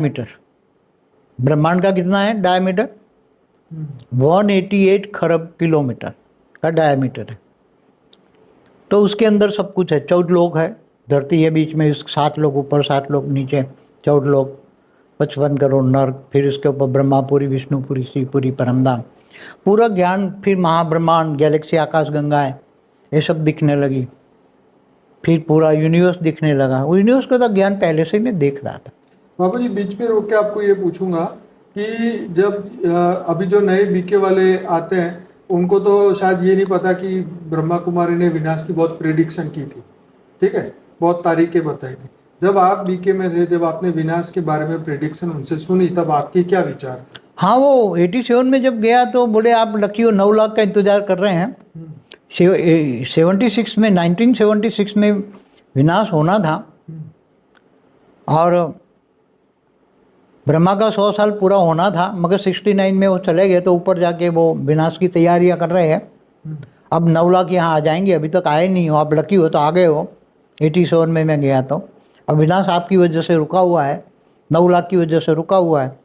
Metre, ब्रह्मांड का कितना है डायमीटर? 188 खरब किलोमीटर का डायमीटर है। तो उसके अंदर सब कुछ है। 14 लोग है, धरती है बीच में, 7 लोग ऊपर 7 लोग नीचे, 14 लोग, 55 करोड़ नर, फिर इसके ऊपर ब्रह्मापुरी, विष्णुपुरी, शिवपुरी, परमधाम, पूरा ज्ञान। फिर महाब्रह्मांड, गैलेक्सी, आकाश गंगा है, ये सब दिखने लगी। फिर पूरा यूनिवर्स दिखने लगा। वो यूनिवर्स का तो ज्ञान पहले से मैं देख रहा था। बाबू जी, बीच में रोक के आपको ये पूछूंगा कि जब अभी जो नए बीके वाले आते हैं उनको तो शायद ये नहीं पता कि ब्रह्मा कुमारी ने विनाश की बहुत प्रेडिक्शन की थी, ठीक है, बहुत तारीखें बताई थी। जब आप बीके में थे, जब आपने विनाश के बारे में प्रेडिक्शन उनसे सुनी, तब आपके क्या विचार थे? हाँ, वो 87 में जब गया तो बोले आप लकी हो, 9 लाख का इंतजार कर रहे हैं। 76 में, 1976 में विनाश होना था और ब्रह्मा का 100 साल पूरा होना था, मगर 69 में वो चले गए। तो ऊपर जाके वो विनाश की तैयारियां कर रहे हैं। अब 9 लाख यहाँ आ जाएंगे, अभी तक आए नहीं हो, आप लकी हो तो आ गए हो। 87 में मैं गया तो अब विनाश आपकी वजह से रुका हुआ है, 9 लाख की वजह से रुका हुआ है।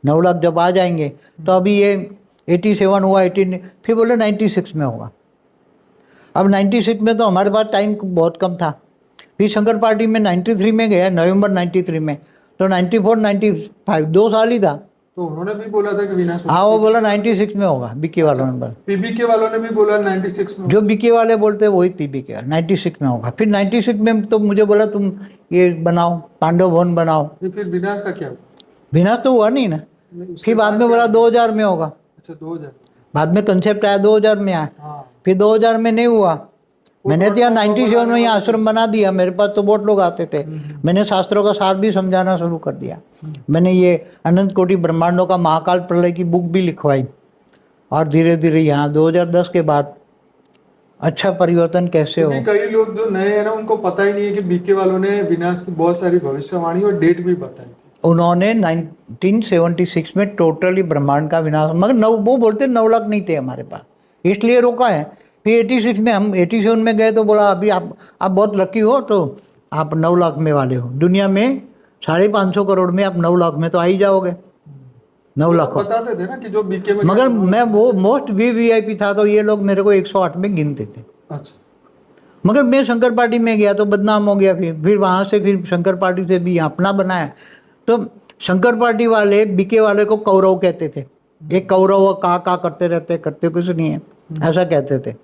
9 लाख जब आ जाएंगे तो अभी ये 87 हुआ, 18, फिर बोले 96 में होगा। अब 96 में तो हमारे पास टाइम बहुत कम था। फिर शंकर पार्टी में 93 में गया, नवंबर 93 में, तो 94, 95 2 साल ही था। तो उन्होंने भी बोला था कि विनाश हाँ, वो बोला 96 में होगा, बीके वालों ने बोला। पीबीके वालों ने भी बोला 96 में। जो बीके वाले बोलते हैं वही पीबीके 96 में होगा। फिर 96 में तो मुझे बोला तुम ये बनाओ, पांडव भवन बनाओ। फिर विनाश का क्या हुआ? विनाश तो हुआ नहीं ना। फिर बाद में बोला 2000 में होगा। अच्छा, 2000 बाद में कंसेप्ट आया, 2000 में आया। हाँ। फिर 2000 में नहीं हुआ। मैंने तो 97 में यहाँ आश्रम बना दिया। मेरे पास तो बहुत लोग आते थे। मैंने शास्त्रों का सार भी समझाना शुरू कर दिया। मैंने ये अनंत कोटि ब्रह्मांडों का महाकाल प्रलय की बुक भी लिखवाई। और धीरे धीरे यहाँ 2010 के बाद अच्छा परिवर्तन कैसे हो। कई लोग जो नए हैं ना, उनको पता ही नहीं है कि बीके वालों ने विनाश की बहुत सारी भविष्यवाणी और डेट भी बताई। उन्होंने 1976 में टोटली ब्रह्मांड का विनाश, मगर वो बोलते 9 लाख नहीं थे हमारे पास, इसलिए रोका है। फिर 86 में, हम 87 में गए तो बोला अभी आप बहुत लकी हो, तो आप 9 लाख में वाले हो। दुनिया में 550 करोड़ में आप 9 लाख में तो आ ही जाओगे। 9 लाख बताते थे ना कि जो बीके में, मगर मैं वो मोस्ट वीवीआईपी था, तो ये लोग मेरे को 108 में गिनते थे। अच्छा। मगर मैं शंकर पार्टी में गया तो बदनाम हो गया। फिर वहाँ से फिर शंकर पार्टी से भी अपना बनाया। तो शंकर पार्टी वाले बीके वाले को कौरव कहते थे। एक कौरव का करते रहते, करते कुछ नहीं है, ऐसा कहते थे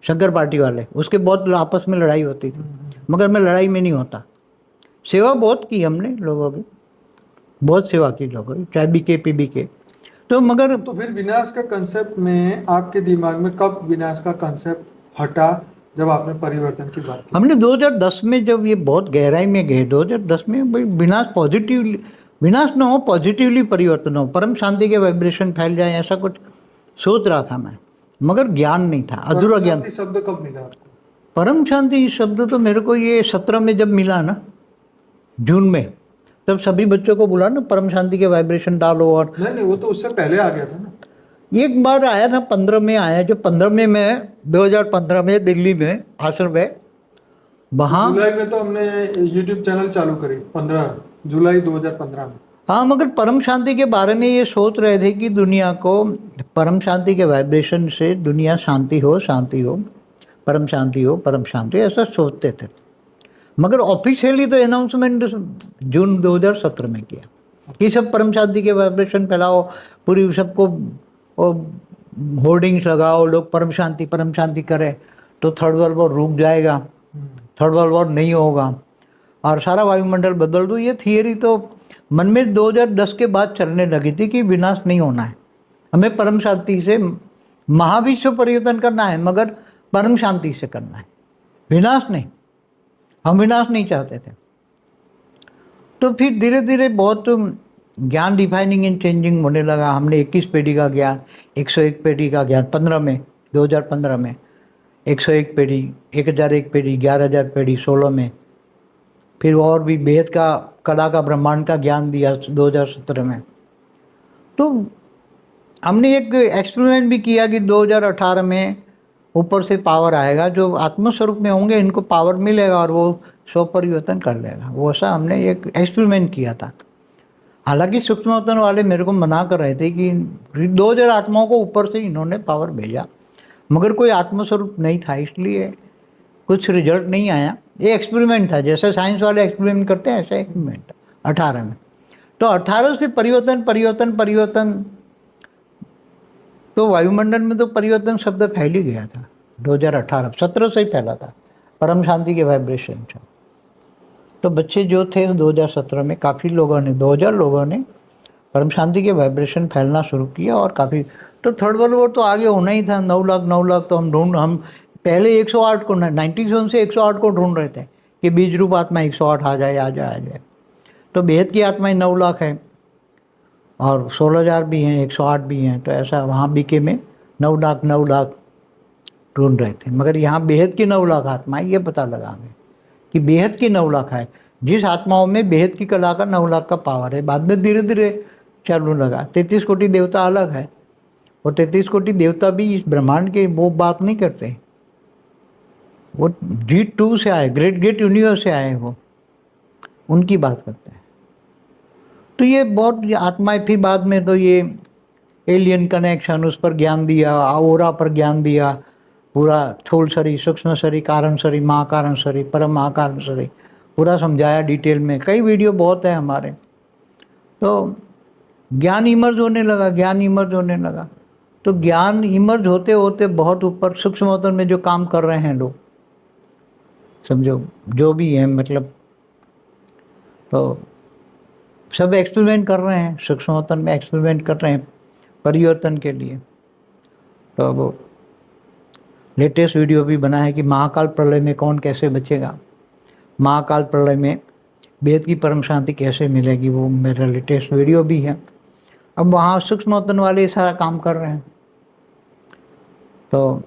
शंकर पार्टी वाले। उसके बहुत आपस में लड़ाई होती थी, मगर मैं लड़ाई में नहीं होता। सेवा बहुत की हमने लोगों की, बहुत सेवा की लोगों की, चाहे बीके पीबीके। तो मगर तो फिर विनाश का कंसेप्ट में आपके दिमाग में कब विनाश का कंसेप्ट हटा, जब आपने परिवर्तन की बात की? हमने 2010 में जब ये बहुत गहराई में गए, 2010 में भाई विनाश पॉजिटिवली, विनाश ना हो, पॉजिटिवली परिवर्तन हो, परम शांति के वाइब्रेशन फैल जाए, ऐसा कुछ सोच रहा था मैं, मगर ज्ञान नहीं था, अधूरा ज्ञान। शब्द कब मिला आपको? परम शांति शब्द तो मेरे को ये 17 में जब मिला ना, जून में, तब सभी बच्चों को बोला ना परम शांति के वाइब्रेशन डालो। और नहीं, वो तो उससे पहले आ गया था ना। एक बार आया था, 15 में आया। जो 15 में मैं 2015 में दिल्ली में आश्रम में, वहाँ जुलाई में तो हमने YouTube चैनल चालू करी, 15 जुलाई 2015 में। हाँ, मगर परम शांति के बारे में ये सोच रहे थे कि दुनिया को परम शांति के वाइब्रेशन से दुनिया शांति हो, शांति हो, परम शांति हो, परम शांति, ऐसा सोचते थे। मगर ऑफिशियली तो अनाउंसमेंट जून 2017 में किया कि सब परम शांति के वाइब्रेशन फैलाओ, पूरी सबको होर्डिंग्स लगाओ, लोग परम शांति करें, तो थर्ड वर्ल्ड वॉर रुक जाएगा, थर्ड वर्ल्ड वॉर नहीं होगा और सारा वायुमंडल बदल दो। ये थियरी तो मन में 2010 के बाद चलने लगी थी कि विनाश नहीं होना है, हमें परम शांति से महाविश्व परिवर्तन करना है, मगर परम शांति से करना है, विनाश नहीं। हम विनाश नहीं चाहते थे। तो फिर धीरे धीरे बहुत ज्ञान डिफाइनिंग एंड चेंजिंग होने लगा। हमने 21 पीढ़ी का ज्ञान, 101 पीढ़ी का ज्ञान 15 में, 2015 में 101 पीढ़ी, 1001 पीढ़ी, 11000 पीढ़ी 16 में, फिर और भी वेद का, कला का, ब्रह्मांड का ज्ञान दिया 2017 में। तो हमने एक एक्सपेरिमेंट भी किया कि 2018 में ऊपर से पावर आएगा, जो आत्मस्वरूप में होंगे इनको पावर मिलेगा और वो स्व परिवर्तन कर लेगा। वो ऐसा हमने एक एक्सपेरिमेंट किया था। हालांकि सूक्ष्मतन वाले मेरे को मना कर रहे थे कि 2000 आत्माओं को ऊपर से इन्होंने पावर भेजा, मगर कोई आत्मस्वरूप नहीं था, इसलिए कुछ रिजल्ट नहीं आया। ये एक्सपेरिमेंट था, जैसे साइंस वाले एक्सपेरिमेंट करते हैं ऐसा एक्सपेरिमेंट था 18 में। तो 18 से परिवर्तन परिवर्तन परिवर्तन, तो वायुमंडल में तो परिवर्तन शब्द फैल ही गया था 2018 17 से ही फैला था, परम शांति के वाइब्रेशन से। तो बच्चे जो थे 2017 में काफ़ी लोगों ने, 2000 लोगों ने परम शांति के वाइब्रेशन फैलना शुरू किया, और काफ़ी, तो थर्ड वर्ल्ड वॉर तो आगे होना ही था। 9 लाख तो हम पहले 108 को 97 से 108 को ढूंढ रहे थे कि बीज रूप आत्मा 108 आ जाए। तो बेहद की आत्माएं 9 लाख है और 16,000 भी हैं, 108 भी हैं। तो ऐसा वहाँ बीके में 9 लाख ढूंढ रहे थे, मगर यहाँ बेहद की 9 लाख आत्माएं, ये पता लगा हमें कि बेहद की 9 लाख है। जिस आत्माओं में बेहद की कला का 9 लाख का पावर है। बाद में धीरे धीरे चलने लगा। 33 कोटि देवता अलग है, और 33 कोटि देवता भी इस ब्रह्मांड के वो बात नहीं करते, वो G2 से आए, ग्रेट यूनिवर्स से आए, वो उनकी बात करते हैं। तो ये बहुत आत्माएं, फिर बाद में तो ये एलियन कनेक्शन, उस पर ज्ञान दिया, ओरा पर ज्ञान दिया, पूरा स्थूल शरीर, सूक्ष्म शरीर, कारण शरीर, महाकारण शरीर, परम महाकारण शरीर, पूरा समझाया डिटेल में। कई वीडियो बहुत है हमारे। तो ज्ञान इमर्ज होने लगा, तो ज्ञान इमर्ज होते होते बहुत ऊपर सूक्ष्मतन में जो काम कर रहे हैं लोग, समझो जो भी है, मतलब तो सब एक्सपेरिमेंट कर रहे हैं, सूक्ष्मतन में एक्सपेरिमेंट कर रहे हैं परिवर्तन के लिए। तो वो लेटेस्ट वीडियो भी बना है कि महाकाल प्रलय में कौन कैसे बचेगा, महाकाल प्रलय में वेद की परम शांति कैसे मिलेगी, वो मेरा लेटेस्ट वीडियो भी है। अब वहाँ सूक्ष्मतन वाले सारा काम कर रहे हैं। तो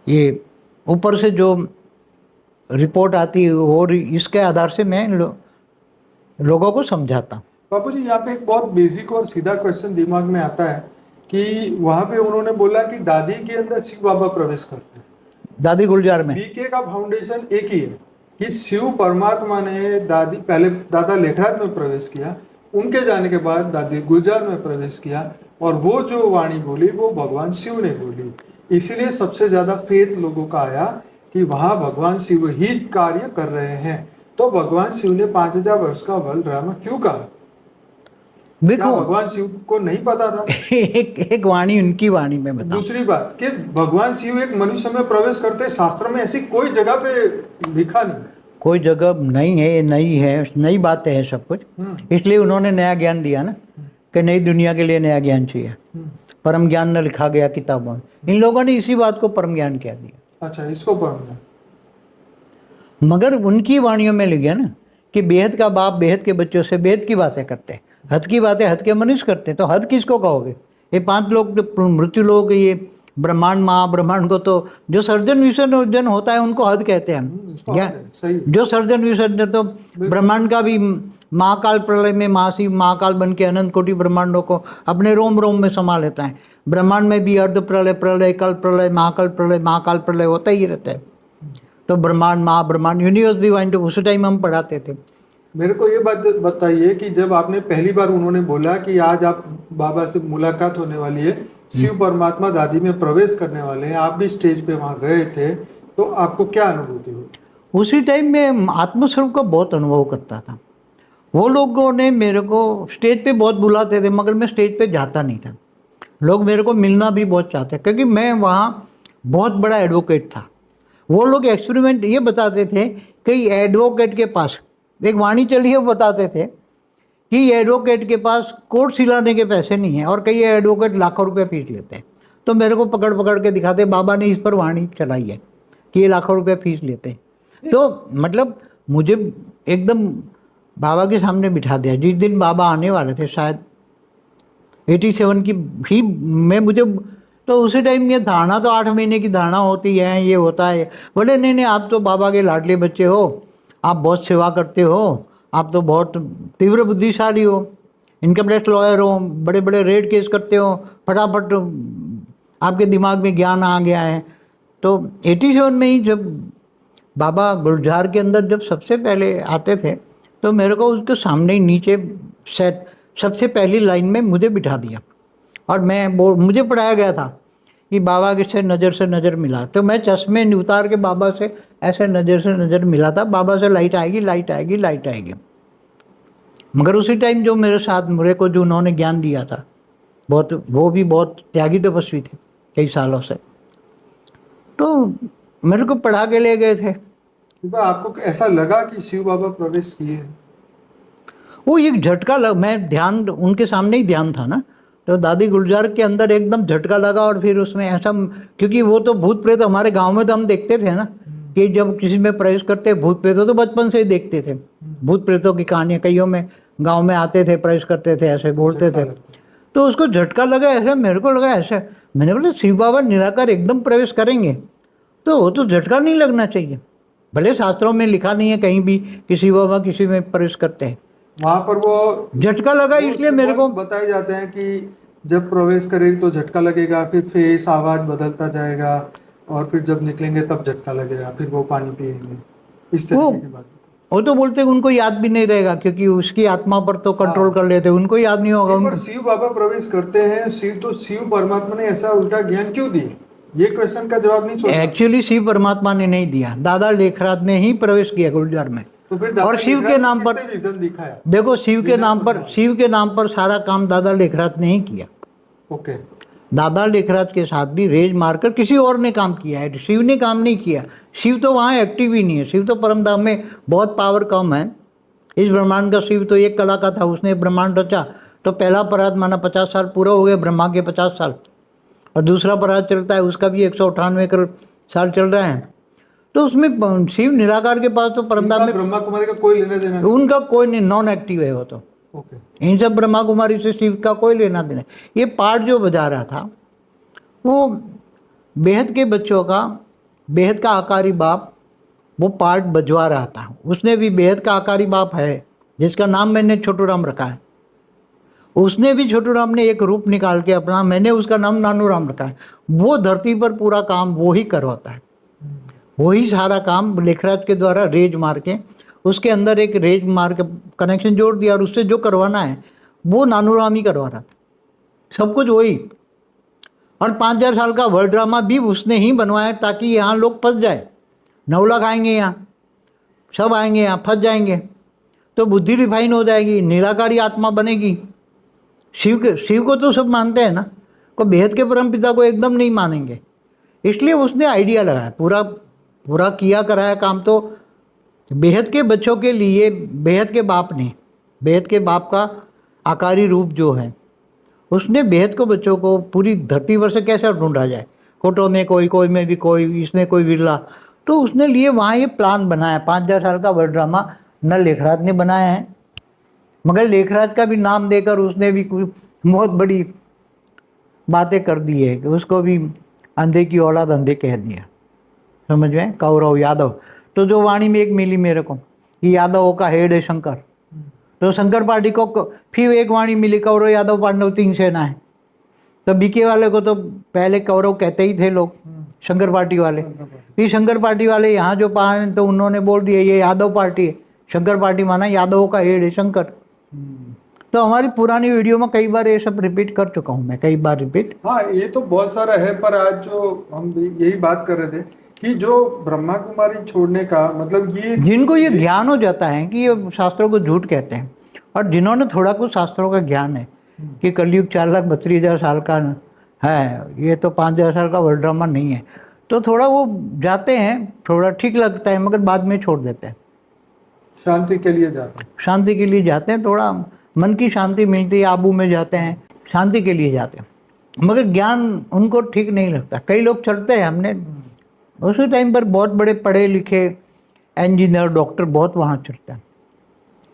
ये ऊपर से जो रिपोर्ट आती है वो इसके आधार से मैं लोगों को समझाता हूँ। बापू जी, यहाँ पे एक बहुत बेसिक और सीधा क्वेश्चन दिमाग में आता है कि वहां पे उन्होंने बोला कि दादी के अंदर शिव बाबा प्रवेश करते हैं, दादी गुलजार में। बीके का फाउंडेशन एक ही है कि शिव परमात्मा ने पहले दादा लेखराज में प्रवेश किया, उनके जाने के बाद दादी गुलजार में प्रवेश किया, और वो जो वाणी बोली वो भगवान शिव ने बोली। इसीलिए सबसे ज्यादा फेथ लोगों का आया कि वहां भगवान शिव ही कार्य कर रहे हैं। तो भगवान शिव ने 5000 वर्ष का बल ड्रामा क्यों कहा? क्या भगवान शिव को नहीं पता था? एक वाणी उनकी वाणी में बताओ। दूसरी बात कि भगवान शिव एक मनुष्य में प्रवेश करते, शास्त्र में ऐसी कोई जगह पे लिखा नहीं, कोई जगह नहीं है, नई बातें हैं सब कुछ। इसलिए उन्होंने नया ज्ञान दिया ना, कि नई दुनिया के लिए नया ज्ञान चाहिए। परम ज्ञान न लिखा गया किताबों में। इन लोगों ने इसी बात को परम ज्ञान कह दिया। अच्छा, इसको परम ज्ञान, मगर उनकी वाणियों में लिख गया ना कि बेहद का बाप बेहद के बच्चों से बेहद की बातें करते हैं, हद की बातें हद के मनुष्य करते हैं। तो हद किसको कहोगे? ये 5 लोग जो मृत्यु लोग, ये ब्रह्मांड महाब्रह्मांड को, तो जो सर्जन विसर्जन होता है उनको हद कहते हैं। जो सर्जन विसर्जन, तो ब्रह्मांड का भी महाकाल प्रलय में महाशिव महाकाल बन के अनंत कोटि ब्रह्मांडों को अपने रोम रोम में समा लेता है। ब्रह्मांड में भी अर्ध प्रलय, प्रलय, कल प्रलय, महाकाल प्रलय होता ही रहता है। तो ब्रह्मांड महाब्रह्मांड यूनिवर्स भी वाइन, उस टाइम हम पढ़ाते थे। मेरे को ये बात बताइए कि जब आपने पहली बार उन्होंने बोला कि आज आप बाबा से मुलाकात होने वाली है, शिव परमात्मा दादी में प्रवेश करने वाले हैं, आप भी स्टेज पे वहां गए थे, तो आपको क्या अनुभूति हुई? उसी टाइम में आत्मस्वरूप का बहुत अनुभव करता था। वो लोगों ने मेरे को स्टेज पे बहुत बुलाते थे, मगर मैं स्टेज पे जाता नहीं था। लोग मेरे को मिलना भी बहुत चाहते, क्योंकि मैं वहाँ बहुत बड़ा एडवोकेट था। वो लोग एक्सपेरिमेंट ये बताते थे कि एडवोकेट के पास एक वाणी चली है, वो बताते थे कि एडवोकेट के पास कोर्ट सिलाने के पैसे नहीं है, और कई एडवोकेट लाखों रुपए फीस लेते हैं। तो मेरे को पकड़ पकड़ के दिखाते, बाबा ने इस पर वाणी चलाई है कि ये लाखों रुपए फीस लेते हैं। तो मतलब मुझे एकदम बाबा के सामने बिठा दिया। जिस दिन बाबा आने वाले थे, शायद 87 की ही मैं, मुझे तो उसी टाइम ये धारणा, तो 8 महीने की धारणा होती है, ये होता है। बोले नहीं, आप तो बाबा के लाडले बच्चे हो, आप बहुत सेवा करते हो, आप तो बहुत तीव्र बुद्धिशाली हो, इनकम टैक्स लॉयर हो, बड़े बड़े रेड केस करते हो, फटाफट आपके दिमाग में ज्ञान आ गया है। तो 87 में ही जब बाबा गुलजार के अंदर जब सबसे पहले आते थे, तो मेरे को उसके सामने ही नीचे सेट सबसे पहली लाइन में मुझे बिठा दिया, और मुझे पढ़ाया गया था कि बाबा के से नज़र मिला, तो मैं चश्मे नहीं उतार के बाबा से ऐसे नज़र मिला था, बाबा से लाइट आएगी लाइट आएगी लाइट आएगी। मगर उसी टाइम जो मेरे साथ मेरे को जो उन्होंने ज्ञान दिया था, वो भी बहुत त्यागी तपस्वी थे कई सालों से, तो मेरे को पढ़ा के ले गए थे। तो आपको ऐसा लगा कि शिव बाबा प्रवेश किए? वो एक झटका मैं ध्यान उनके सामने ही ध्यान था ना, तो दादी गुलजार के अंदर एकदम झटका लगा, और फिर उसमें ऐसा, क्योंकि वो तो भूत प्रेत हमारे गांव में तो हम देखते थे ना कि जब किसी में प्रवेश करते भूत प्रेत, तो बचपन से ही देखते थे भूत प्रेतों की कहानियाँ, कईयों में गांव में आते थे, प्रवेश करते थे, ऐसे बोलते थे। तो उसको झटका लगा ऐसे, मेरे को लगा ऐसे, मैंने बोला शिव बाबा निराकार एकदम प्रवेश करेंगे तो वो तो झटका नहीं लगना चाहिए, भले शास्त्रों में लिखा नहीं है कहीं भी कि शिव बाबा किसी में प्रवेश करते हैं, वहां पर वो झटका लगा, इसलिए मेरे को बताए जाते हैं कि जब प्रवेश करेंगे तो झटका लगेगा, फिर फेस आवाज बदलता जाएगा, और फिर जब निकलेंगे तब झटका लगेगा, फिर वो पानी पिएंगे, इस तरीके की बात। वो तो बोलते हैं उनको याद भी नहीं रहेगा, क्योंकि उसकी आत्मा पर तो कंट्रोल कर लेते, उनको याद नहीं होगा। पर शिव बाबा प्रवेश करते हैं, शिव परमात्मा ने ऐसा उल्टा ज्ञान क्यों दिया? ये क्वेश्चन का जवाब नहीं सोचा। एक्चुअली शिव परमात्मा ने नहीं दिया, दादा लेखराज ने ही प्रवेश किया गुलजार में। तो फिर और शिव के नाम पर विजन दिखाया? देखो, शिव के नाम पर सारा काम दादा लेखराज ने ही किया। ओके। दादा लेखराज के साथ भी रेज मारकर किसी और ने काम किया है, शिव ने काम नहीं किया। शिव तो वहाँ एक्टिव ही नहीं है, शिव तो परमधाम में बहुत पावर कम है। इस ब्रह्मांड का शिव तो एक कला का था, उसने ब्रह्मांड रचा, तो पहला परात माना 50 साल पूरा हो गया, ब्रह्मा के 50 साल, और दूसरा परात चलता है उसका भी 198 करोड़ साल चल रहा है। तो उसमें शिव निराकार के पास तो परमधाम में ब्रह्मा कुमारी का कोई लेना देना, उनका कोई नहीं, नॉन एक्टिव है वो तो। ओके। इन सब ब्रह्मा कुमारी से शिव का कोई लेना देना। ये पार्ट जो बजा रहा था वो बेहद के बच्चों का, बेहद का आकारी बाप वो पार्ट बजवा रहा था। उसने भी बेहद का आकारी बाप है जिसका नाम मैंने छोटू राम रखा है, उसने भी छोटू राम ने एक रूप निकाल के अपना, मैंने उसका नाम नानू राम रखा है। वो धरती पर पूरा काम वो ही करवाता है, वही सारा काम लेखराज के द्वारा रेज मार के, उसके अंदर एक रेज मार के कनेक्शन जोड़ दिया, और उससे जो करवाना है वो नानू राम ही करवा रहा था, सब कुछ वही। और 5000 साल का वर्ल्ड ड्रामा भी उसने ही बनवाया ताकि यहाँ लोग फंस जाए। 9 लाख आएंगे यहाँ, सब आएंगे यहाँ, फंस जाएंगे, तो बुद्धि रिफाइन हो जाएगी, निराकारी आत्मा बनेगी। शिव को तो सब मानते हैं ना, को बेहद के परम पिता को एकदम नहीं मानेंगे, इसलिए उसने आइडिया लगाया, पूरा किया कराया काम तो बेहद के बच्चों के लिए। बेहद के बाप ने, बेहद के बाप का आकारी रूप जो है, उसने बेहद को बच्चों को पूरी धरती पर से कैसे ढूंढा जाए, कोटों में कोई में भी कोई, इसमें कोई विरला, तो उसने लिए वहाँ ये प्लान बनाया। 5000 साल का वर्ल्ड ड्रामा न लेखराज ने बनाया है, मगर लेखराज का भी नाम देकर उसने भी कुछ बहुत बड़ी बातें कर दी है कि उसको भी अंधे की औलाद अंधे कह दिया, समझ में, कौरव यादव। तो जो वाणी में एक मिली मेरे को कि यादवों का हेड है शंकर, तो शंकर पार्टी को फिर एक वाणी मिली, कौरव यादव पांडव 3 सेना है। तो बीके वाले को तो पहले कौरव कहते ही थे लोग, शंकर पार्टी वाले। फिर शंकर पार्टी वाले यहाँ जो पाए तो उन्होंने बोल दिया ये यादव पार्टी है, शंकर पार्टी माना यादवों का हेड है शंकर। तो हमारी पुरानी वीडियो में कई बार ये सब रिपीट कर चुका हूँ मैं, कई बार रिपीट। हाँ, ये तो बहुत सारा है, पर आज जो हम यही बात कर रहे थे कि जो ब्रह्मा कुमारी छोड़ने का मतलब, ये जिनको ये ज्ञान हो जाता है कि ये शास्त्रों को झूठ कहते हैं, और जिन्होंने थोड़ा कुछ शास्त्रों का ज्ञान है कि कलयुग 4,32,000 साल का है, ये तो 5000 साल का वर्ल्ड ड्रामा नहीं है, तो थोड़ा वो जाते हैं, थोड़ा ठीक लगता है, मगर बाद में छोड़ देते हैं। शांति के लिए जाते हैं, शांति के लिए जाते हैं, थोड़ा मन की शांति मिलती है, आबू में जाते हैं, शांति के लिए जाते हैं, मगर ज्ञान उनको ठीक नहीं लगता। कई लोग चलते हैं, हमने उसी टाइम पर बहुत बड़े पढ़े लिखे इंजीनियर डॉक्टर बहुत वहाँ चलते हैं,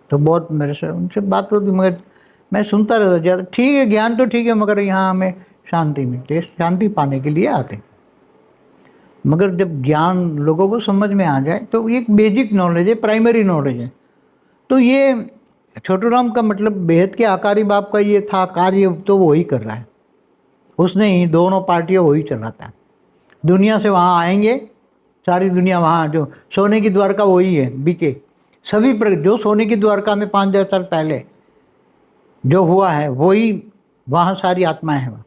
तो बहुत मेरे से उनसे बात होती, मगर मैं सुनता रहता ज़्यादा। ठीक है, ज्ञान तो ठीक है, मगर यहाँ हमें शांति मिलती है, शांति पाने के लिए आते हैं। मगर जब ज्ञान लोगों को समझ में आ जाए तो ये एक बेसिक नॉलेज है, प्राइमरी नॉलेज है। तो ये छोटू राम का मतलब बेहद के आकारी बाप का ये था कार्य, तो वो ही कर रहा है, उसने ही दोनों पार्टियाँ वही चलाता है। दुनिया से वहाँ आएंगे, सारी दुनिया वहाँ, जो सोने की द्वारका वही है बीके, सभी जो सोने की द्वारका में 5000 साल पहले जो हुआ है वही वहाँ सारी आत्माएं हैं।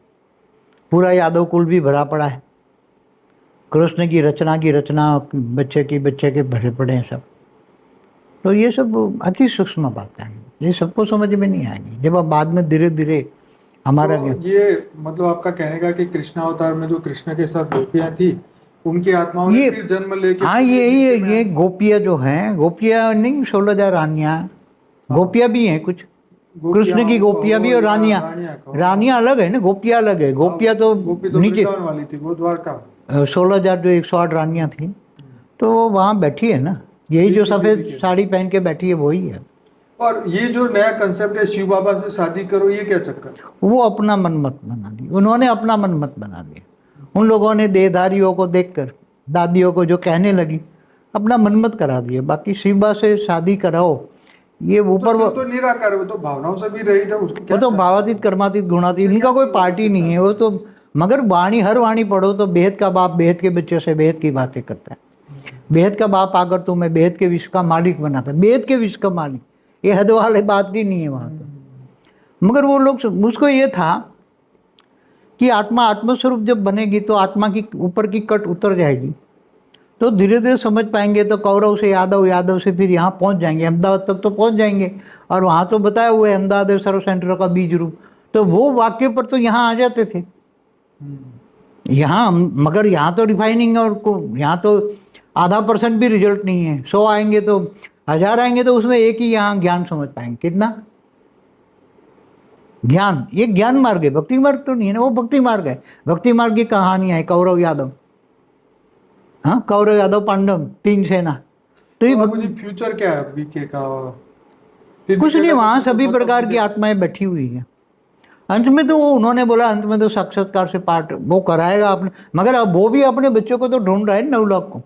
पूरा यादव कुल भी भरा पड़ा है, कृष्ण की रचना बच्चे के भरे पड़े हैं सब। तो ये सब अति सूक्ष्म बातें हैं, ये सबको समझ में नहीं आएंगी जब अब बाद में धीरे धीरे हमारा तो ये मतलब आपका कहने का कि कृष्ण अवतार में जो कृष्ण के साथ गोपियां थी उनकी आत्माओं ने फिर जन्म लेके हाँ ये गोपियाँ जो हैं, गोपियाँ नहीं 16,000 रानियाँ, गोपियाँ भी हैं कुछ, कृष्ण की गोपियाँ भी और रानियाँ अलग है ना, गोपियाँ अलग है। गोपियाँ तो नीचे वाली थी, वो द्वारका 16,000 जो 108 रानियाँ थी तो वो वहाँ बैठी है ना, यही जो सफ़ेद साड़ी पहन के बैठी है वही है। और ये जो नया कंसेप्ट है शिव बाबा से शादी करो, ये क्या चक्कर? वो अपना मन मत बना दिया उन्होंने, अपना मन मत बना दिया उन लोगों ने। देहधारियों को देखकर दादियों को जो कहने लगी अपना मन मत करा दिया। बाकी शिवा से शादी कराओ ये ऊपर तो निराकार, वो तो भावनाओं से भी रही था, उसको क्या वो तो भावातीत कर्मातीत गुणातीत, इनका कोई पार्टी नहीं है वो तो। मगर वाणी हर वाणी पढ़ो तो बेहद का बाप बेहद के बच्चे से बेहद की बातें करता है। बेहद का बाप आकर तुम्हें बेहद के विश्व का मालिक बनाता है, बेहद के विश्व का मालिक, ये हद वाले बात भी नहीं है वहाँ तो। मगर वो लोग उसको ये था कि आत्मा आत्मस्वरूप जब बनेगी तो आत्मा की ऊपर की कट उतर जाएगी तो धीरे धीरे समझ पाएंगे। तो कौरव से यादव, यादव से फिर यहाँ पहुँच जाएंगे, अहमदाबाद तक तो पहुँच जाएंगे। और वहाँ तो बताया हुआ है अहमदाबाद सर्व सेंटर का बीज रूप, तो वो वाक्य पर तो यहाँ आ जाते थे यहाँ। मगर यहाँ तो रिफाइनिंग और यहाँ तो आधा % भी रिजल्ट नहीं है। 100 आएंगे तो 1000 आएंगे तो उसमें एक ही यहाँ ज्ञान समझ पाएंगे। कितना ज्ञान, ये ज्ञान मार्ग है, भक्ति मार्ग तो नहीं है ना, वो भक्ति मार्ग है। भक्ति मार्ग की कहानियाँ है कौरव यादव, हाँ कौरव यादव पांडव 3 सेना। तो ये मुझे फ्यूचर क्या है बीके का? कुछ नहीं, वहाँ सभी प्रकार की आत्माएं बैठी हुई है। अंत में तो वो उन्होंने बोला अंत में तो साक्षात्कार से पाठ वो कराएगा आपने। मगर अब वो भी अपने बच्चों को तो ढूंढ रहा है 9 लाख को,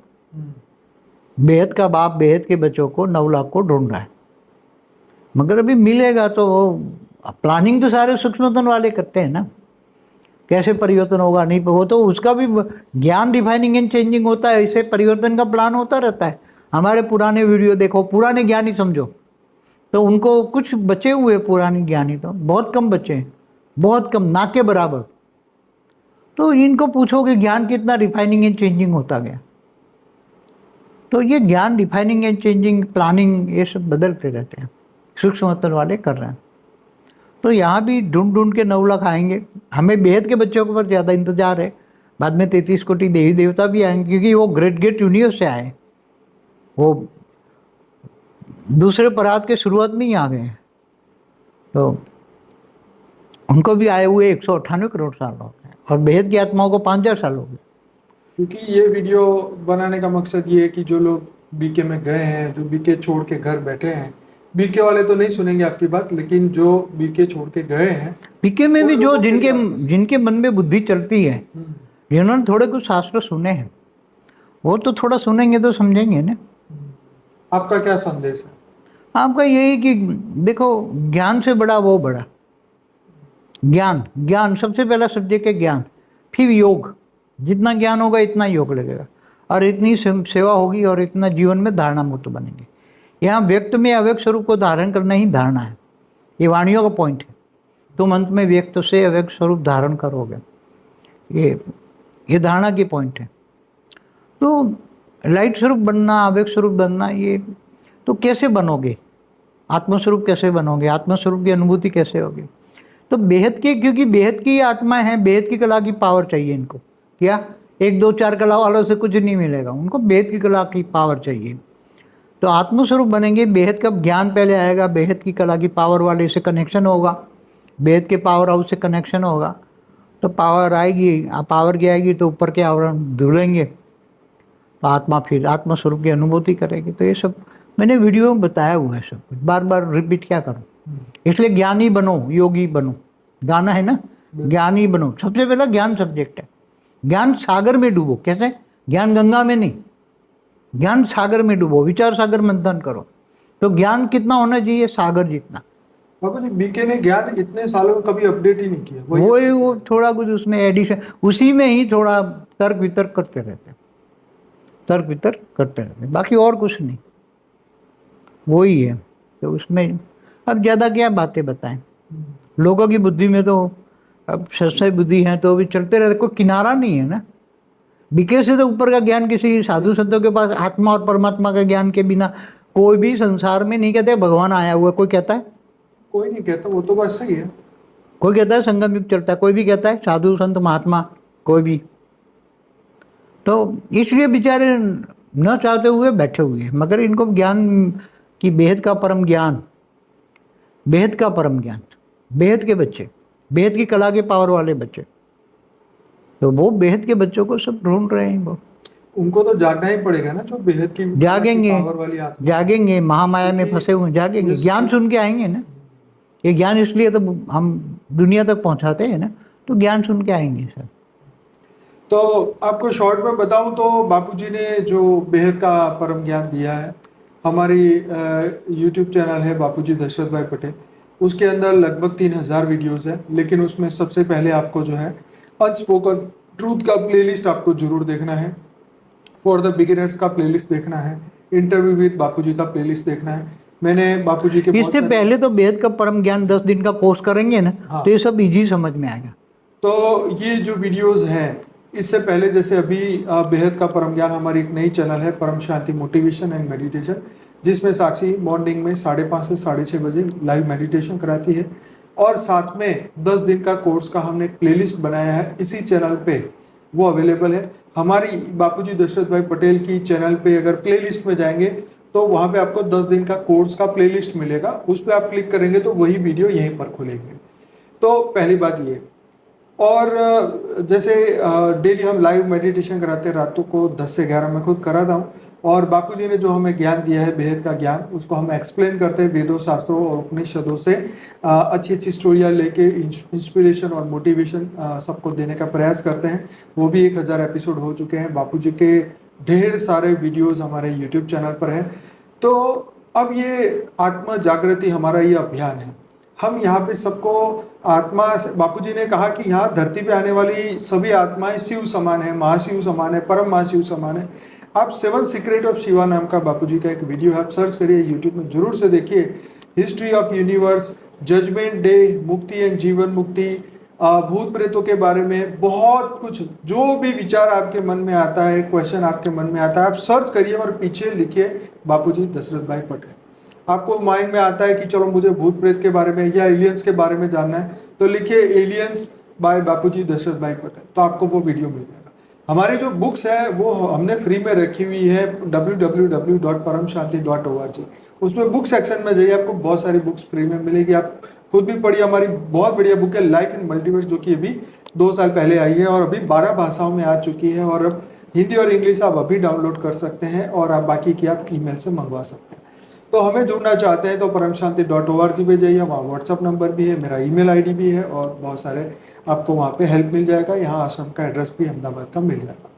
बेहद का बाप बेहद के बच्चों को 9 लाख को ढूंढ रहा है। मगर अभी मिलेगा तो वो प्लानिंग तो सारे सूक्ष्मतन वाले करते हैं ना, कैसे परिवर्तन होगा नहीं हो तो उसका भी ज्ञान डिफाइनिंग एंड चेंजिंग होता है, इससे परिवर्तन का प्लान होता रहता है। हमारे पुराने वीडियो देखो, पुराने ज्ञानी समझो तो उनको कुछ बचे हुए पुराने ज्ञानी तो बहुत कम बचे हैं, बहुत कम, ना के बराबर। तो इनको पूछो कि ज्ञान कितना रिफाइनिंग एंड चेंजिंग होता गया। तो ये ज्ञान डिफाइनिंग एंड चेंजिंग प्लानिंग ये सब बदलते रहते हैं, सूक्ष्मतन वाले कर रहे हैं। तो यहाँ भी ढूंढ ढूंढ के 9 लाख आएंगे। हमें बेहद के बच्चों के ऊपर ज़्यादा इंतजार है, बाद में 33 कोटि देवी देवता भी आएंगे क्योंकि वो ग्रेट यूनिवर्स से आए, वो दूसरे परात के शुरुआत में ही आ गए। तो उनको भी आए हुए 198 करोड़ साल हो गए और बेहद की आत्माओं को 5000 साल हो गए। क्योंकि ये वीडियो बनाने का मकसद ये है कि जो लोग बीके में गए हैं, जो बीके छोड़ के घर बैठे हैं, बीके वाले तो नहीं सुनेंगे आपकी बात, लेकिन जो बीके छोड़ के गए हैं, बीके में भी जो जिनके मन में बुद्धि चलती है, जिन्होंने थोड़े कुछ शास्त्र सुने हैं, वो तो थोड़ा सुनेंगे तो समझेंगे ना। आपका क्या संदेश है? आपका यही कि देखो ज्ञान से बड़ा वो बड़ा ज्ञान सबसे पहला सब्जेक्ट है ज्ञान, फिर योग। जितना ज्ञान होगा इतना योग लगेगा और इतनी सेवा होगी और इतना जीवन में धारणा मुक्त बनेंगे। यहाँ व्यक्त में अव्यक्त स्वरूप को धारण करना ही धारणा है, ये वाणियों का पॉइंट है। तुम अंत में व्यक्त से अव्यक्त स्वरूप धारण करोगे, ये धारणा की पॉइंट है। तो लाइट स्वरूप बनना, अव्यक्त स्वरूप बनना, ये तो कैसे बनोगे? आत्मस्वरूप कैसे बनोगे? आत्मस्वरूप की अनुभूति कैसे होगी? तो बेहद की, क्योंकि बेहद की आत्मा है, बेहद की कला की पावर चाहिए इनको। क्या 1 2 4 कला वालों से कुछ नहीं मिलेगा, उनको बेहद की कला की पावर चाहिए। तो आत्मस्वरूप बनेंगे, बेहद का ज्ञान पहले आएगा, बेहद की कला की पावर वाले से कनेक्शन होगा, बेहद के पावर हाउस से कनेक्शन होगा। तो पावर आएगी, पावर की आएगी तो ऊपर के आवरण धुलेंगे तो आत्मा फिर आत्मस्वरूप की अनुभूति करेगी। तो ये सब मैंने वीडियो में बताया हुआ है, सब कुछ बार बार रिपीट क्या करूँ। इसलिए ज्ञानी बनो, योगी बनो, गाना है ना, ज्ञानी बनो। सबसे पहला ज्ञान सब्जेक्ट है। ज्ञान सागर में डूबो। कैसे? ज्ञान गंगा में नहीं, ज्ञान सागर में डूबो, विचार सागर मंथन करो। तो ज्ञान कितना होना चाहिए? सागर जितना। बाबा जी, बीके ने ज्ञान इतने सालों में कभी अपडेट ही नहीं किया। वो थोड़ा कुछ उसमें एडिशन, उसी में ही थोड़ा तर्क वितर्क करते रहते, तर्क वितर्क करते रहते, बाकी और कुछ नहीं। वही है। तो उसमें अब ज़्यादा क्या बातें बताएं, लोगों की बुद्धि में तो अब सस्ते बुद्धि है तो भी चलते रहते, कोई किनारा नहीं है ना। बीके से तो ऊपर का ज्ञान किसी साधु संतों के पास आत्मा और परमात्मा का ज्ञान के बिना कोई भी संसार में नहीं कहते भगवान आया हुआ, कोई कहता है? कोई नहीं कहता, वो तो बात सही है। कोई कहता है संगम युग चलता है, कोई भी कहता है साधु संत महात्मा, कोई भी। तो इसलिए बेचारे न चाहते हुए बैठे हुए हैं, मगर इनको ज्ञान की बेहद का परम ज्ञान, बेहद का परम ज्ञान, बेहद के बच्चे, बेहद की कला के पावर वाले बच्चे, तो वो बेहद के बच्चों को सब ढूंढ रहे हैं। वो उनको तो जागना ही पड़ेगा ना, जो बेहद की जागेंगे, पावर वाली आत्मा। जागेंगे, महामाया में क्योंकि फंसे हुए जागेंगे, जिस- ज्ञान सुन के आएंगे ना। ये ज्ञान इसलिए तो हम दुनिया तक पहुंचाते हैं ना, तो ज्ञान सुन के आएंगे सर। तो आपको शॉर्ट में बताऊं तो बापूजी ने जो बेहद का परम ज्ञान दिया है, हमारी यूट्यूब चैनल है बापूजी दशरथ भाई पटेल, उसके अंदर लगभग 3000 वीडियोस है। लेकिन उसमें सबसे पहले आपको जो है अनस्पोकन ट्रूथ का प्लेलिस्ट आपको जरूर देखना है, फॉर द बिगिनर्स का प्लेलिस्ट देखना है, इंटरव्यू विद बापूजी का प्लेलिस्ट देखना है। मैंने बापूजी के बहुत इससे सारे- पहले तो बेहद का परम ज्ञान 10 दिन का कोर्स करेंगे ना, हाँ। तो ये सब इजी समझ में आएगा। तो ये जो वीडियोस हैं, इससे पहले जैसे अभी बेहद का परम ज्ञान, हमारी एक नई चैनल है परम शांति मोटिवेशन एंड मेडिटेशन, जिसमें साक्षी मॉर्निंग में 5:30 से 6:30 बजे लाइव मेडिटेशन कराती है। और साथ में 10 दिन का कोर्स का हमने एक प्लेलिस्ट बनाया है इसी चैनल पे, वो अवेलेबल है। हमारी बापूजी दशरथ भाई पटेल की चैनल पे अगर प्लेलिस्ट में जाएंगे तो वहाँ पे आपको 10 दिन का कोर्स का प्लेलिस्ट मिलेगा, उस पर आप क्लिक करेंगे तो वही वीडियो यहीं पर खुलेंगे। तो पहली बात ये। और जैसे डेली हम लाइव मेडिटेशन कराते हैं रातों को 10 से 11, मैं खुद कराता हूँ। और बापूजी ने जो हमें ज्ञान दिया है बेहद का ज्ञान, उसको हम एक्सप्लेन करते हैं वेदों शास्त्रों और उपनिषदों से, अच्छी अच्छी स्टोरियाँ लेके इंस्पिरेशन और मोटिवेशन सबको देने का प्रयास करते हैं। वो भी 1000 एपिसोड हो चुके हैं। बापूजी के ढेर सारे वीडियोस हमारे यूट्यूब चैनल पर है। तो अब ये आत्मा जागृति हमारा ये अभियान है। हम यहाँ पे सबको आत्मा, बापूजी ने कहा कि यहाँ धरती पे आने वाली सभी आत्माएं शिव समान है, महाशिव समान है, परम महाशिव समान है। आप 7 सीक्रेट ऑफ शिवा नाम का बापूजी का एक वीडियो है, आप सर्च करिए यूट्यूब में, जरूर से देखिए। History of universe, judgment day, मुक्ति एंड जीवन मुक्ति, भूत प्रेतों के बारे में बहुत कुछ, जो भी विचार आपके मन में आता है, क्वेश्चन आपके मन में आता है, आप सर्च करिए और पीछे लिखिए बापूजी दशरथ भाई पटेल। आपको माइंड में आता है कि चलो मुझे भूत प्रेत के बारे में या एलियंस के बारे में जानना है, तो लिखिए एलियंस बाय बापूजी दशरथ भाई पटेल, तो आपको वो वीडियो मिल जाएगा। हमारी जो बुक्स है वो हमने फ्री में रखी हुई है www.paramshanti.org, उसमें बुक सेक्शन में जाइए, आपको बहुत सारी बुक्स फ्री में मिलेगी। आप खुद भी पढ़िए। हमारी बहुत बढ़िया बुक है लाइफ इन मल्टीवर्स, जो कि अभी 2 साल पहले आई है और अभी 12 भाषाओं में आ चुकी है। और अब हिंदी और इंग्लिश आप अभी डाउनलोड कर सकते हैं और आप बाकी की आप ईमेल से मंगवा सकते हैं। तो हमें जुड़ना चाहते हैं तो paramshanti.org पे जाइए, वहाँ व्हाट्सअप नंबर भी है, मेरा ईमेल आईडी भी है और बहुत सारे आपको वहाँ पे हेल्प मिल जाएगा। यहाँ आश्रम का एड्रेस भी अहमदाबाद का मिल जाएगा।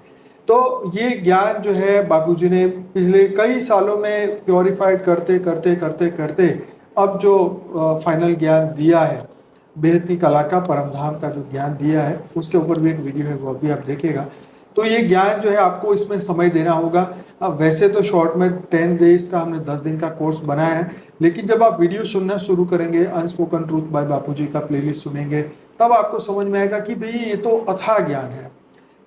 तो ये ज्ञान जो है बापूजी ने पिछले कई सालों में प्योरीफाइड करते करते करते करते अब जो फाइनल ज्ञान दिया है, बेहद की कला का परम धाम का जो ज्ञान दिया है, उसके ऊपर भी एक वीडियो है, वो अभी आप देखेगा। तो ये ज्ञान जो है आपको इसमें समय देना होगा। अब वैसे तो शॉर्ट में 10 डेज का हमने 10 दिन का कोर्स बनाया है, लेकिन जब आप वीडियो सुनना शुरू करेंगे, अनस्पोकन ट्रूथ बाय बापूजी का प्लेलिस्ट सुनेंगे, तब आपको समझ में आएगा कि भाई ये तो अथाह ज्ञान है,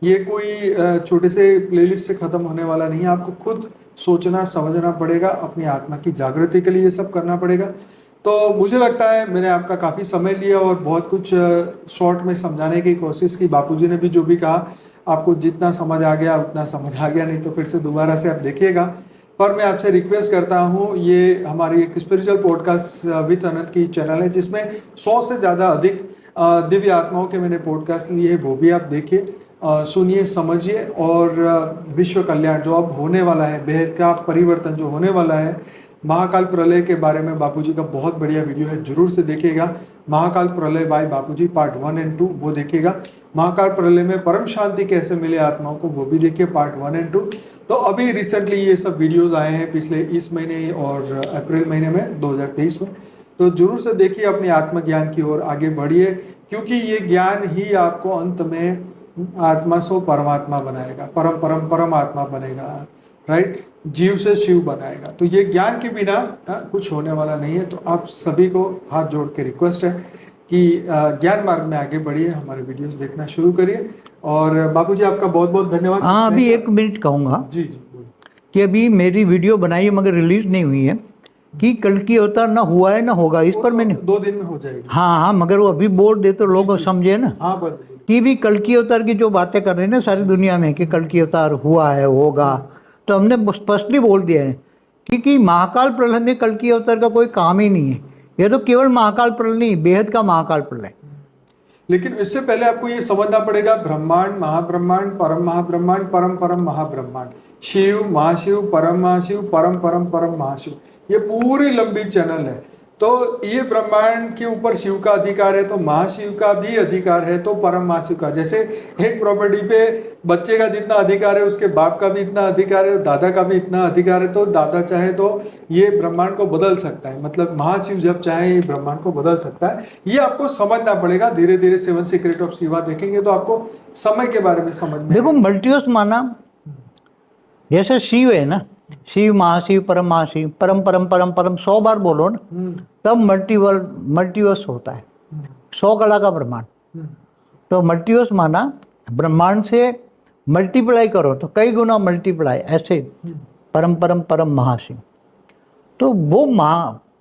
ये कोई छोटे से प्लेलिस्ट से खत्म होने वाला नहीं है। आपको खुद सोचना समझना पड़ेगा, अपनी आत्मा की जागृति के लिए ये सब करना पड़ेगा। तो मुझे लगता है मैंने आपका काफ़ी समय लिया और बहुत कुछ शॉर्ट में समझाने की कोशिश की। बापूजी ने भी जो भी कहा, आपको जितना समझ आ गया उतना समझ आ गया, नहीं तो फिर से दोबारा से आप देखिएगा। पर मैं आपसे रिक्वेस्ट करता हूँ, ये हमारी एक स्पिरिचुअल पॉडकास्ट विद अनंत की चैनल है, जिसमें 100 से ज़्यादा अधिक दिव्य आत्माओं के मैंने पॉडकास्ट लिए हैं, वो भी आप देखिए, सुनिए, समझिए। और विश्व कल्याण जो अब होने वाला है, बेहद का परिवर्तन जो होने वाला है, महाकाल प्रलय के बारे में बापूजी का बहुत बढ़िया वीडियो है, जरूर से देखिएगा। महाकाल प्रलय बाय बापूजी पार्ट 1 और 2 वो देखिएगा। महाकाल प्रलय में परम शांति कैसे मिले आत्माओं को, वो भी देखिए पार्ट 1 और 2। तो अभी रिसेंटली ये सब वीडियोस आए हैं पिछले इस महीने और अप्रैल महीने में 2023 में, तो जरूर से देखिए, अपनी आत्मज्ञान की ओर आगे बढ़िए, क्योंकि ये ज्ञान ही आपको अंत में आत्मा सो परमात्मा बनाएगा, परम परम परमात्मा बनेगा। राइट, जीव से शिव बनाएगा। तो ये ज्ञान के बिना कुछ होने वाला नहीं है। तो आप सभी को हाथ जोड़ के रिक्वेस्ट है कि ज्ञान मार्ग में आगे बढ़िए, हमारे वीडियोस देखना शुरू करिए। और बापूजी आपका बहुत बहुत धन्यवाद। हाँ, अभी 1 मिनट कहूँगा जी जी बोलिए। कि अभी मेरी वीडियो बनाई है मगर रिलीज नहीं हुई है कि कल की अवतार ना हुआ है ना होगा, इस वो पर तो मैंने 2 दिन में हो जाएगी। हाँ हाँ, मगर वो अभी बोल दे तो लोग जी, समझे ना हाँ बोलिए। कि भी कल की अवतार की जो बातें कर रहे हैं ना सारी दुनिया में कि कल की अवतार हुआ है होगा, तो हमने स्पष्टली बोल दिया है कि महाकाल प्रलय में कल की अवतार का कोई काम ही नहीं है। ये तो केवल महाकाल प्रलय नहीं, बेहद का महाकाल प्रलय। लेकिन इससे पहले आपको ये समझना पड़ेगा, ब्रह्मांड, महाब्रह्मांड, परम महाब्रह्मांड, परम परम महाब्रह्मांड, शिव, महाशिव, परम महाशिव, परम परम परम महाशिव, ये पूरी लंबी चैनल है। तो ये ब्रह्मांड के ऊपर शिव का अधिकार है तो महाशिव का भी अधिकार है, तो परम महाशिव का। जैसे एक प्रॉपर्टी पे बच्चे का जितना अधिकार है उसके बाप का भी इतना अधिकार है, दादा का भी इतना अधिकार है। तो दादा चाहे तो ये ब्रह्मांड को बदल सकता है, मतलब महाशिव जब चाहे ये ब्रह्मांड को बदल सकता है। ये आपको समझना पड़ेगा। धीरे धीरे 7 सीक्रेट ऑफ शिवा देखेंगे तो आपको समय के बारे में समझ में देखो मल्टीवर्स माना, जैसे शिव है ना, शिव, महाशिव, परम महाशिव, परम परम परम परम 100 बार बोलो ना, तब मल्टीवर्स होता है। 100 कला का ब्रह्मांड। तो मल्टीवर्स माना ब्रह्मांड से मल्टीप्लाई करो तो कई गुना मल्टीप्लाई, ऐसे परम परम परम महाशिव। तो वो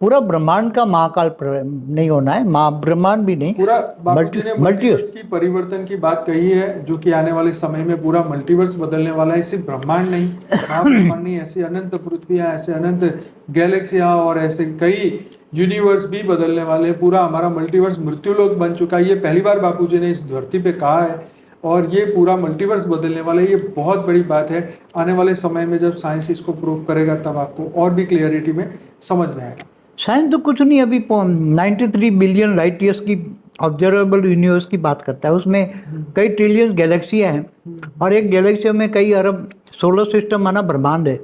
पूरा ब्रह्मांड का महाकाल प्रलय नहीं होना है, ब्रह्मांड भी नहीं, पूरा। बापूजी ने मल्टीवर्स की परिवर्तन की बात कही है, जो कि आने वाले समय में पूरा मल्टीवर्स बदलने वाला है। सिर्फ ब्रह्मांड नहीं, महाब्रह्मांड नहीं, ऐसे अनंत पृथ्वियां, ऐसे अनंत गैलेक्सियां और ऐसे कई यूनिवर्स भी बदलने वाले हैं। पूरा हमारा मल्टीवर्स मृत्युलोक बन चुका है। ये पहली बार बापूजी ने इस धरती पे कहा है और ये पूरा मल्टीवर्स बदलने वाला है। ये बहुत बड़ी बात है। आने वाले समय में जब साइंस इसको प्रूव करेगा तब आपको और भी क्लियरिटी में समझ में आएगा। साइंस तो कुछ नहीं, अभी 93 बिलियन लाइट ईयर्स की ऑब्जर्वेबल यूनिवर्स की बात करता है। उसमें कई ट्रिलियन गैलेक्सियां हैं और एक गैलेक्सी में कई अरब सोलर सिस्टम माना ब्रह्मांड है।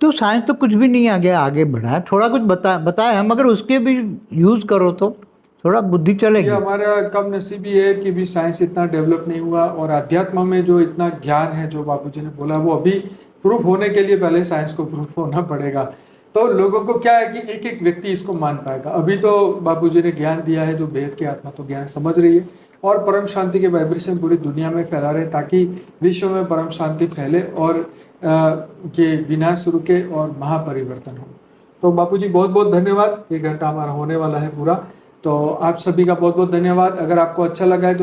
तो साइंस तो कुछ भी नहीं आगे बढ़ा है, थोड़ा कुछ बताया है, मगर उसके भी यूज करो तो थोड़ा बुद्धि चलेगी। ये हमारा कम नसीबी है कि भी साइंस इतना डेवलप नहीं हुआ और अध्यात्म में जो इतना ज्ञान है जो बापूजी ने बोला वो अभी प्रूफ होने के लिए पहले साइंस को प्रूफ होना पड़ेगा। तो लोगों को क्या है कि एक एक व्यक्ति इसको मान पाएगा। अभी तो बापूजी ने ज्ञान दिया है जो बेहद की आत्मा तो ज्ञान समझ रही है और परम शांति के वाइब्रेशन पूरी दुनिया में फैला रहे ताकि विश्व में परम शांति फैले और ये विनाश रुके और महापरिवर्तन हो। तो बापूजी बहुत बहुत धन्यवाद। 1 घंटा हमारा होने वाला है पूरा। तो आप सभी का बहुत बहुत धन्यवाद। अगर आपको अच्छा लगा है तो